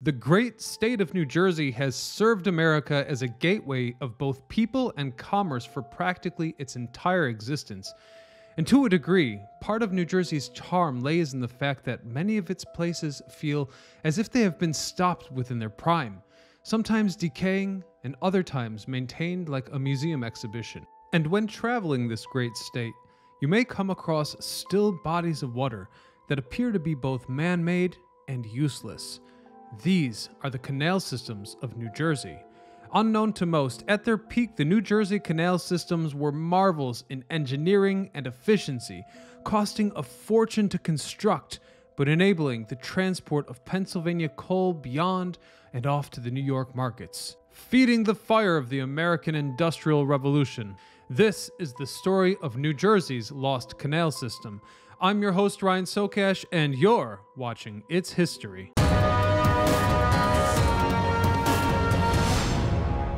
The great state of New Jersey has served America as a gateway of both people and commerce for practically its entire existence. And to a degree, part of New Jersey's charm lays in the fact that many of its places feel as if they have been stopped within their prime, sometimes decaying and other times maintained like a museum exhibition. And when traveling this great state, you may come across still bodies of water that appear to be both man-made and useless. These are the canal systems of New Jersey. Unknown to most, at their peak, the New Jersey canal systems were marvels in engineering and efficiency, costing a fortune to construct, but enabling the transport of Pennsylvania coal beyond and off to the New York markets, feeding the fire of the American Industrial Revolution. This is the story of New Jersey's lost canal system. I'm your host, Ryan Sokash, and you're watching It's History.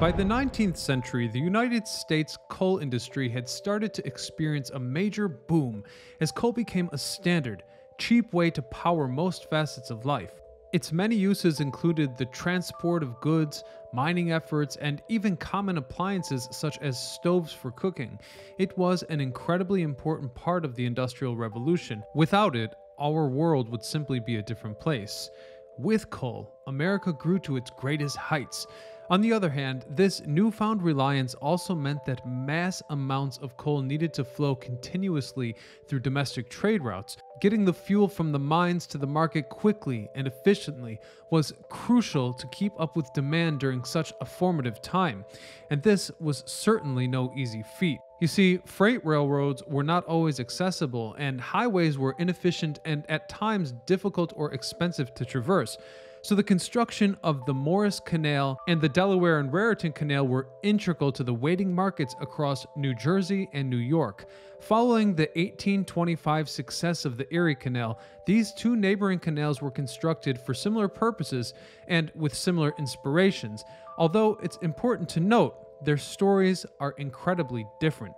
By the 19th century, the United States coal industry had started to experience a major boom as coal became a standard, cheap way to power most facets of life. Its many uses included the transport of goods, mining efforts, and even common appliances such as stoves for cooking. It was an incredibly important part of the Industrial Revolution. Without it, our world would simply be a different place. With coal, America grew to its greatest heights. On the other hand, this newfound reliance also meant that mass amounts of coal needed to flow continuously through domestic trade routes. Getting the fuel from the mines to the market quickly and efficiently was crucial to keep up with demand during such a formative time, and this was certainly no easy feat. You see, freight railroads were not always accessible, and highways were inefficient and at times difficult or expensive to traverse. So the construction of the Morris Canal and the Delaware and Raritan Canal were integral to the waiting markets across New Jersey and New York. Following the 1825 success of the Erie Canal, these two neighboring canals were constructed for similar purposes and with similar inspirations. Although it's important to note, their stories are incredibly different.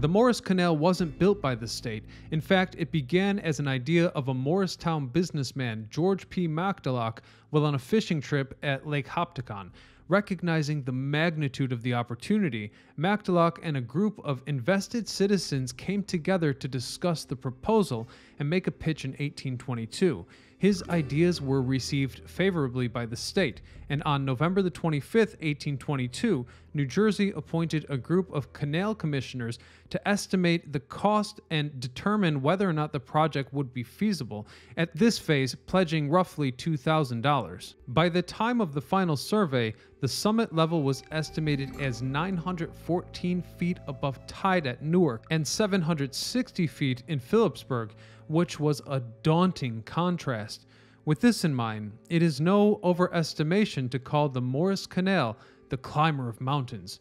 The Morris Canal wasn't built by the state. In fact, it began as an idea of a Morristown businessman, George P. Magdalock, while on a fishing trip at Lake Hopticon. Recognizing the magnitude of the opportunity, Magdalock and a group of invested citizens came together to discuss the proposal and make a pitch in 1822. His ideas were received favorably by the state, and on November the 25th, 1822, New Jersey appointed a group of canal commissioners to estimate the cost and determine whether or not the project would be feasible, at this phase pledging roughly $2,000. By the time of the final survey, the summit level was estimated as 914 feet above tide at Newark and 760 feet in Phillipsburg, which was a daunting contrast. With this in mind, it is no overestimation to call the Morris Canal the climber of mountains.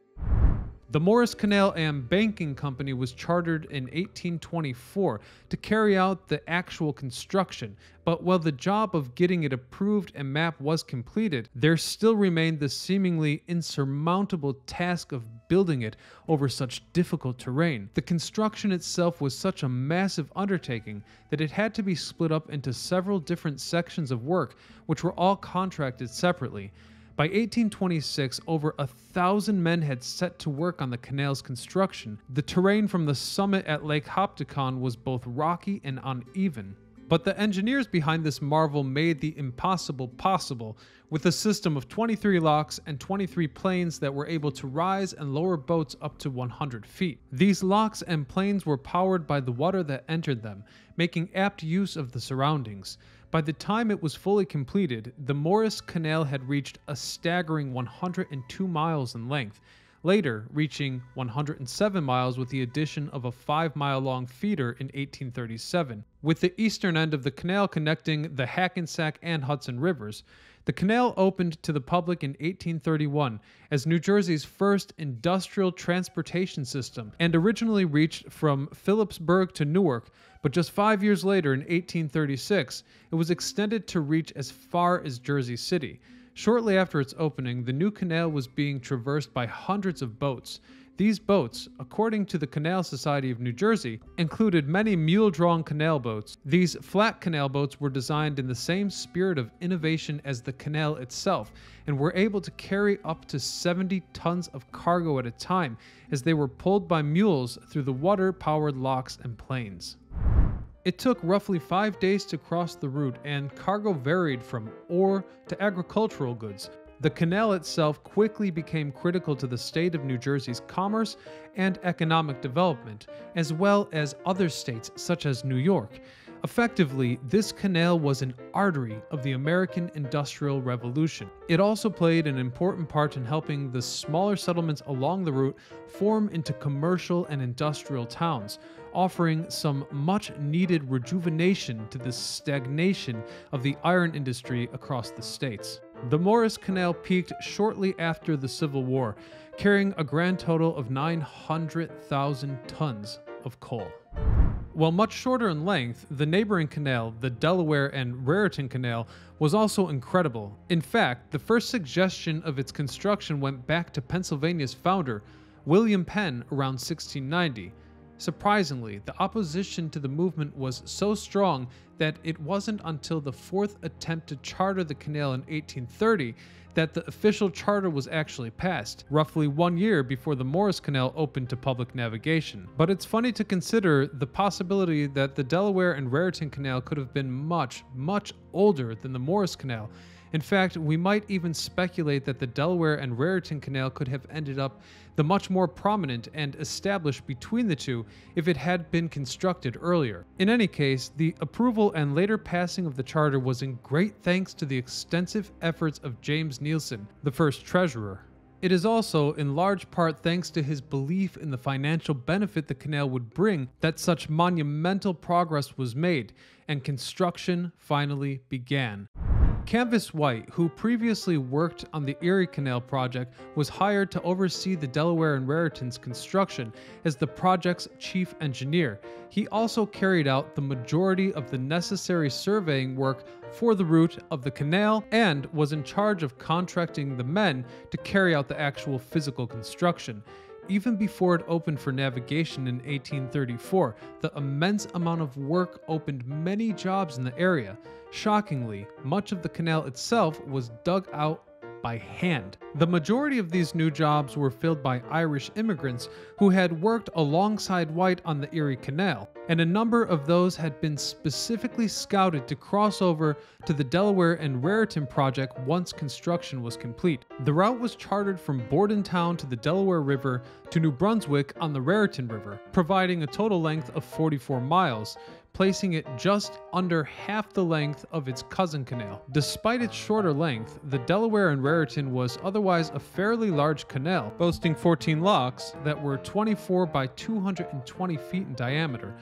The Morris Canal and Banking Company was chartered in 1824 to carry out the actual construction, but while the job of getting it approved and mapped was completed, there still remained the seemingly insurmountable task of building it over such difficult terrain. The construction itself was such a massive undertaking that it had to be split up into several different sections of work, which were all contracted separately. By 1826, over 1,000 men had set to work on the canal's construction. The terrain from the summit at Lake Hopticon was both rocky and uneven. But the engineers behind this marvel made the impossible possible with a system of 23 locks and 23 planes that were able to rise and lower boats up to 100 feet. These locks and planes were powered by the water that entered them, making apt use of the surroundings. By the time it was fully completed, the Morris Canal had reached a staggering 102 miles in length, later reaching 107 miles with the addition of a 5-mile-long feeder in 1837. With the eastern end of the canal connecting the Hackensack and Hudson rivers, the canal opened to the public in 1831 as New Jersey's first industrial transportation system and originally reached from Phillipsburg to Newark, but just 5 years later in 1836, it was extended to reach as far as Jersey City. Shortly after its opening, the new canal was being traversed by hundreds of boats. These boats, according to the Canal Society of New Jersey, included many mule-drawn canal boats. These flat canal boats were designed in the same spirit of innovation as the canal itself and were able to carry up to 70 tons of cargo at a time as they were pulled by mules through the water-powered locks and planes. It took roughly 5 days to cross the route, and cargo varied from ore to agricultural goods. The canal itself quickly became critical to the state of New Jersey's commerce and economic development, as well as other states such as New York. Effectively, this canal was an artery of the American Industrial Revolution. It also played an important part in helping the smaller settlements along the route form into commercial and industrial towns, offering some much-needed rejuvenation to the stagnation of the iron industry across the states. The Morris Canal peaked shortly after the Civil War, carrying a grand total of 900,000 tons of coal. While much shorter in length, the neighboring canal, the Delaware and Raritan Canal, was also incredible. In fact, the first suggestion of its construction went back to Pennsylvania's founder, William Penn, around 1690. Surprisingly, the opposition to the movement was so strong that it wasn't until the fourth attempt to charter the canal in 1830 that the official charter was actually passed, roughly 1 year before the Morris Canal opened to public navigation. But it's funny to consider the possibility that the Delaware and Raritan Canal could have been much, much older than the Morris Canal. In fact, we might even speculate that the Delaware and Raritan Canal could have ended up the much more prominent and established between the two if it had been constructed earlier. In any case, the approval and later passing of the charter was in great thanks to the extensive efforts of James Neilson, the first treasurer. It is also in large part thanks to his belief in the financial benefit the canal would bring that such monumental progress was made, and construction finally began. Canvas White, who previously worked on the Erie Canal project, was hired to oversee the Delaware and Raritan's construction as the project's chief engineer. He also carried out the majority of the necessary surveying work for the route of the canal and was in charge of contracting the men to carry out the actual physical construction. Even before it opened for navigation in 1834, the immense amount of work opened many jobs in the area. Shockingly, much of the canal itself was dug out by hand. The majority of these new jobs were filled by Irish immigrants who had worked alongside White on the Erie Canal, and a number of those had been specifically scouted to cross over to the Delaware and Raritan project once construction was complete. The route was chartered from Bordentown to the Delaware River to New Brunswick on the Raritan River, providing a total length of 44 miles. Placing it just under half the length of its cousin canal. Despite its shorter length, the Delaware and Raritan was otherwise a fairly large canal, boasting 14 locks that were 24 by 220 feet in diameter.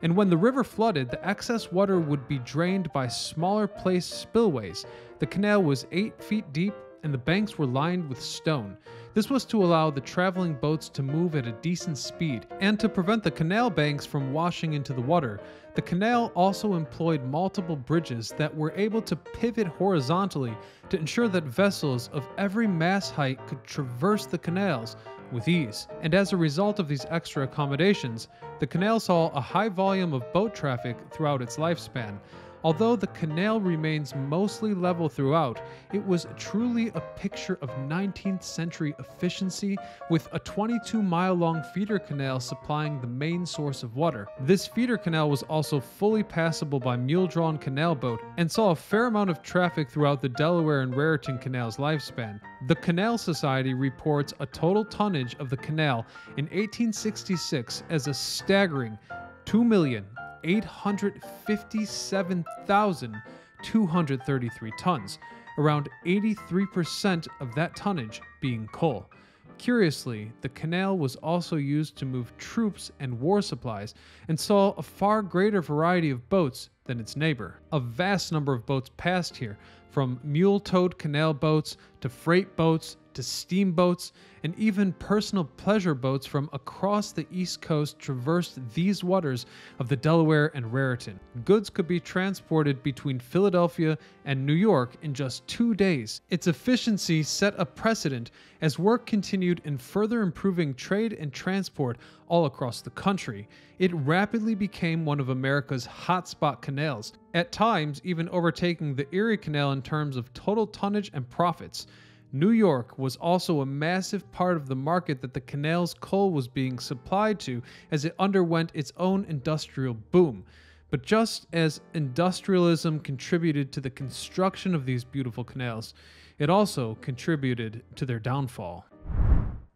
And when the river flooded, the excess water would be drained by smaller placed spillways. The canal was 8 feet deep and the banks were lined with stone. This was to allow the traveling boats to move at a decent speed and to prevent the canal banks from washing into the water. The canal also employed multiple bridges that were able to pivot horizontally to ensure that vessels of every mast height could traverse the canals with ease. And as a result of these extra accommodations, the canal saw a high volume of boat traffic throughout its lifespan. Although the canal remains mostly level throughout, it was truly a picture of 19th century efficiency, with a 22-mile-long feeder canal supplying the main source of water. This feeder canal was also fully passable by mule-drawn canal boat and saw a fair amount of traffic throughout the Delaware and Raritan Canal's lifespan. The Canal Society reports a total tonnage of the canal in 1866 as a staggering 2,857,233 tons, around 83% of that tonnage being coal. Curiously, the canal was also used to move troops and war supplies and saw a far greater variety of boats than its neighbor. A vast number of boats passed here, from mule-towed canal boats to freight boats to steamboats, and even personal pleasure boats from across the East Coast traversed these waters of the Delaware and Raritan. Goods could be transported between Philadelphia and New York in just 2 days. Its efficiency set a precedent as work continued in further improving trade and transport all across the country. It rapidly became one of America's hotspot canals, at times even overtaking the Erie Canal in terms of total tonnage and profits. New York was also a massive part of the market that the canal's coal was being supplied to as it underwent its own industrial boom. But just as industrialism contributed to the construction of these beautiful canals, it also contributed to their downfall.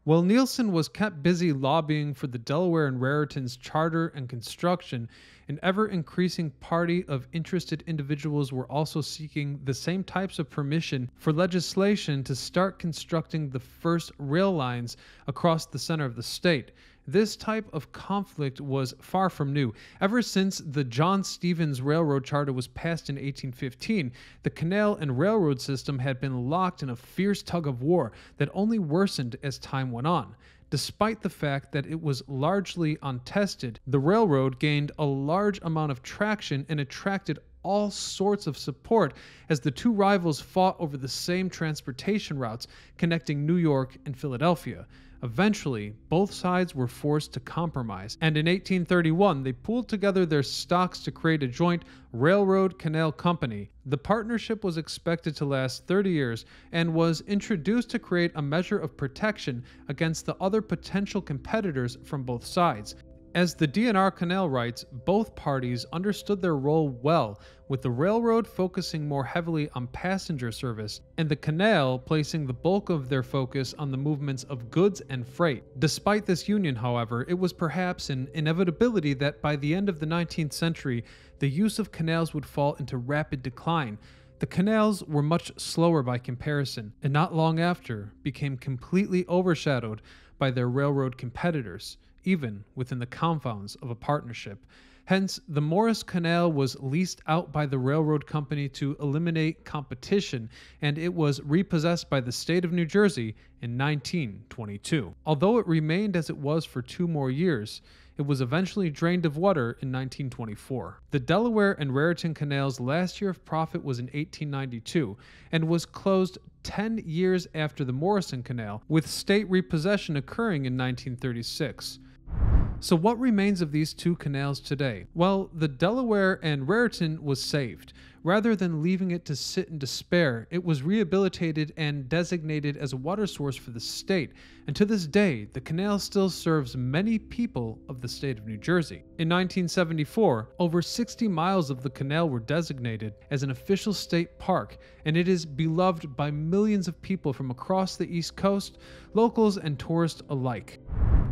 While Nielsen was kept busy lobbying for the Delaware and Raritan's charter and construction, an ever-increasing party of interested individuals were also seeking the same types of permission for legislation to start constructing the first rail lines across the center of the state. This type of conflict was far from new. Ever since the John Stevens Railroad Charter was passed in 1815, the canal and railroad system had been locked in a fierce tug-of-war that only worsened as time went on. Despite the fact that it was largely untested, the railroad gained a large amount of traction and attracted all sorts of support as the two rivals fought over the same transportation routes connecting New York and Philadelphia. Eventually, both sides were forced to compromise, and in 1831 they pooled together their stocks to create a joint railroad canal company. The partnership was expected to last 30 years and was introduced to create a measure of protection against the other potential competitors from both sides. As the DNR Canal writes, both parties understood their role well, with the railroad focusing more heavily on passenger service, and the canal placing the bulk of their focus on the movements of goods and freight. Despite this union, however, it was perhaps an inevitability that by the end of the 19th century, the use of canals would fall into rapid decline. The canals were much slower by comparison, and not long after became completely overshadowed by their railroad competitors, even within the confines of a partnership. Hence, the Morris Canal was leased out by the railroad company to eliminate competition, and it was repossessed by the state of New Jersey in 1922. Although it remained as it was for 2 more years, it was eventually drained of water in 1924. The Delaware and Raritan Canal's last year of profit was in 1892 and was closed 10 years after the Morrison Canal, with state repossession occurring in 1936. So what remains of these two canals today? Well, the Delaware and Raritan was saved. Rather than leaving it to sit in despair, it was rehabilitated and designated as a water source for the state, and to this day, the canal still serves many people of the state of New Jersey. In 1974, over 60 miles of the canal were designated as an official state park, and it is beloved by millions of people from across the East Coast, locals and tourists alike.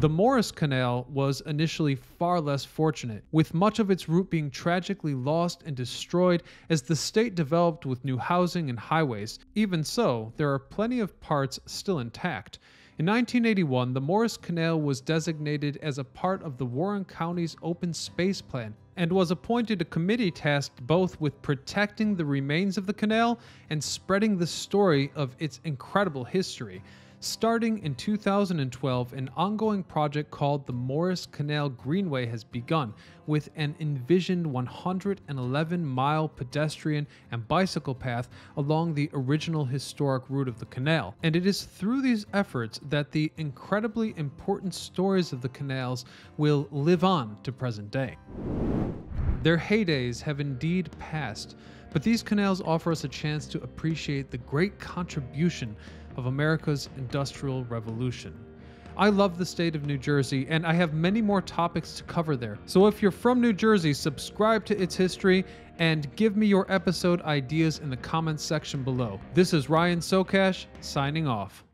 The Morris Canal was initially far less fortunate, with much of its route being tragically lost and destroyed as the state developed with new housing and highways. Even so, there are plenty of parts still intact. In 1981, the Morris Canal was designated as a part of the Warren County's Open Space Plan and was appointed a committee tasked both with protecting the remains of the canal and spreading the story of its incredible history. Starting in 2012, an ongoing project called the Morris Canal Greenway has begun, with an envisioned 111-mile pedestrian and bicycle path along the original historic route of the canal. And it is through these efforts that the incredibly important stories of the canals will live on to present day. Their heydays have indeed passed, but these canals offer us a chance to appreciate the great contribution of America's Industrial Revolution. I love the state of New Jersey, and I have many more topics to cover there. So if you're from New Jersey, subscribe to its history and give me your episode ideas in the comments section below. This is Ryan Socash, signing off.